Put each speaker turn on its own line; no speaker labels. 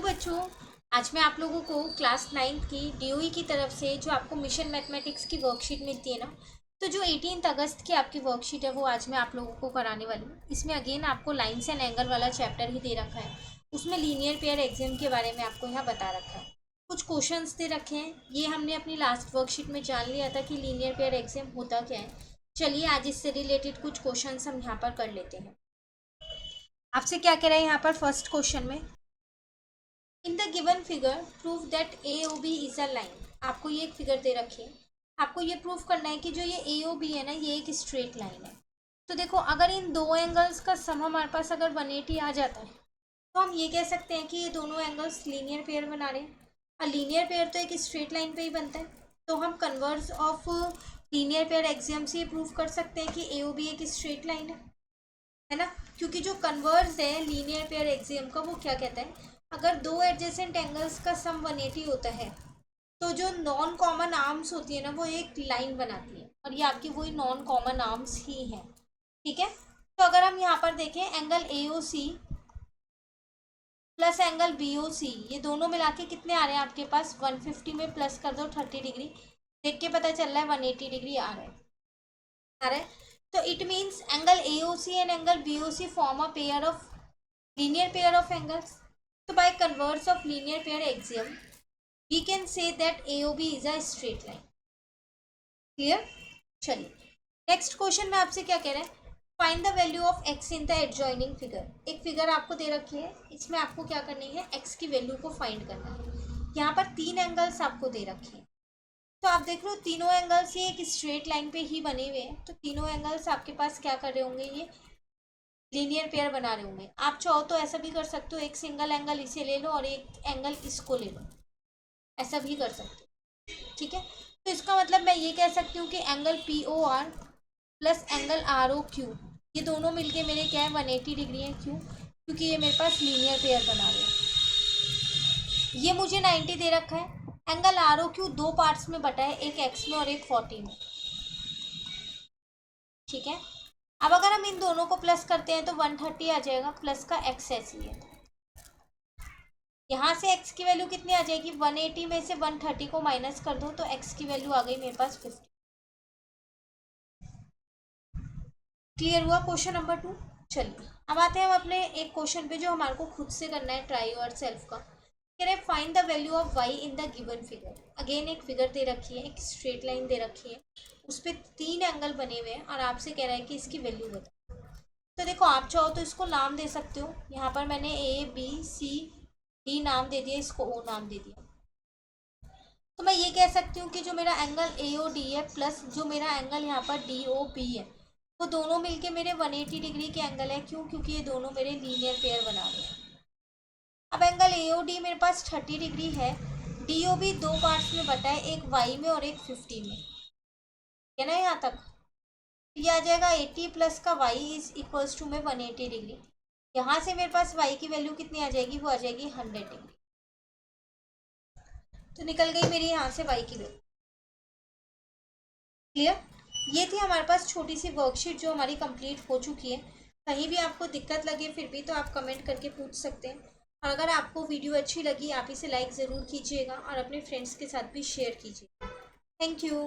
बच्चों, आज मैं आप लोगों को क्लास 9th की डीओई की तरफ से जो आपको मिशन मैथमेटिक्स की वर्कशीट मिलती है ना, तो जो 18 अगस्त की आपकी वर्कशीट है वो आज मैं आप लोगों को कराने वाली हूँ। इसमें अगेन आपको लाइन्स एंड एंगल वाला चैप्टर ही दे रखा है। उसमें लीनियर पेयर एग्जाम के बारे में आपको यहाँ बता रखा है। कुछ क्वेश्चंस दे रखे हैं। ये हमने अपनी लास्ट वर्कशीट में जान लिया था कि लीनियर पेयर एग्जाम होता क्या है। चलिए आज इससे रिलेटेड कुछ क्वेश्चन हम यहाँ पर कर लेते हैं। आपसे क्या कह रहा है यहाँ पर फर्स्ट क्वेश्चन में, in the given figure prove that A O B is a line. आपको ये एक फिगर दे रखी है, आपको ये प्रूव करना है कि जो ये ए ओ बी है ना, ये एक स्ट्रेट लाइन है। तो देखो, अगर इन दो एंगल्स का सम हमारे पास अगर 180 आ जाता है तो हम ये कह सकते हैं कि ये दोनों एंगल्स लीनियर पेयर बना रहे हैं। और लीनियर पेयर तो एक स्ट्रेट लाइन पे ही बनता है, तो हम converse of linear pair axiom से प्रूव कर सकते हैं कि ए ओ बी एक स्ट्रेट लाइन है ना। क्योंकि जो कन्वर्स है लीनियर पेयर एक्सियम का, वो क्या कहता है, अगर दो एडजेसेंट एंगल्स का सम 180 होता है तो जो नॉन कॉमन आर्म्स होती है ना, वो एक लाइन बनाती है, और ये आपकी वही नॉन कॉमन आर्म्स ही है। ठीक है, तो अगर हम यहाँ पर देखें, angle A O C plus angle B O C, ये दोनों मिला के कितने आ रहे हैं आपके पास, 150 में प्लस कर दो 30 डिग्री, देख के पता चल रहा है 180 डिग्री आ रहा है। तो it means angle A O C and angle B O C form a pair of linear pair of angles. तो by converse of linear pair axiom we can say that AOB is a straight line. Clear. चलिए next question में आपसे क्या कह रहे हैं, find the value of x in the adjoining figure. एक figure आपको दे रखी है, इसमें आपको क्या करनी है, x की वैल्यू को फाइंड करना है। यहाँ पर तीन एंगल्स आपको दे रखे हैं, तो आप देख लो तीनों एंगल्स ये एक स्ट्रेट लाइन पे ही बने हुए हैं, तो तीनों एंगल्स आपके पास क्या कर रहे होंगे, ये लीनियर पेयर बना रहे होंगे। आप चाहो तो ऐसा भी कर सकते हो, एक सिंगल एंगल इसे ले लो और एक एंगल इसको ले लो, ऐसा भी कर सकते हो। ठीक है, तो इसका मतलब मैं ये कह सकती हूँ कि angle POR plus angle ROQ, ये दोनों मिलके मेरे क्या है 180 डिग्री है। क्यों? क्योंकि ये मेरे पास लीनियर पेयर बना रहे हैं। ये मुझे 90 दे रखा है। एंगल ROQ दो पार्ट्स में बटा है, एक x में और एक 40 में। ठीक है, अब अगर हम इन दोनों को प्लस करते हैं तो 130 आ जाएगा, प्लस का x ऐसी है। यहाँ से x की वैल्यू कितनी आ जाएगी, 180 में से 130 को माइनस कर दो तो x की वैल्यू आ गई मेरे पास 50। क्लियर हुआ क्वेश्चन नंबर 2। चलिए अब आते हैं हम अपने एक क्वेश्चन पे जो हमारे को खुद से करना है, ट्राई योर सेल्फ का। कह रहे find the value of y in the given figure. Again एक फिगर दे रखी है, एक स्ट्रेट लाइन दे रखी है, उस पर तीन एंगल बने हुए हैं और आपसे कह रहा है कि इसकी वैल्यू बता। तो देखो, आप चाहो तो इसको नाम दे सकते हो। यहाँ पर मैंने ABCD नाम दे दिया, इसको O नाम दे दिया। तो मैं ये कह सकती हूँ कि जो मेरा एंगल AOD है प्लस जो मेरा एंगल यहाँ पर DOB है, वो दोनों मिलके मेरे 180 डिग्री के एंगल है। क्यों? क्योंकि ये दोनों मेरे लीनियर पेयर बना रहे हैं। अब एंगल AOD मेरे पास 30 डिग्री है, DOB दो पार्ट्स में बटा है, एक y में और एक 50 में, है ना। यहाँ तक ये आ जाएगा 80 प्लस का y इज इक्वल्स टू में 180 डिग्री। यहाँ से मेरे पास y की वैल्यू कितनी आ जाएगी, वो आ जाएगी 100 डिग्री। तो निकल गई मेरी यहाँ से y की वैल्यू। क्लियर। ये थी हमारे पास छोटी सी वर्कशीट जो हमारी कंप्लीट हो चुकी है। कहीं भी आपको दिक्कत लगे फिर भी तो आप कमेंट करके पूछ सकते हैं। और अगर आपको वीडियो अच्छी लगी, आप इसे लाइक ज़रूर कीजिएगा और अपने फ्रेंड्स के साथ भी शेयर कीजिएगा। Thank you.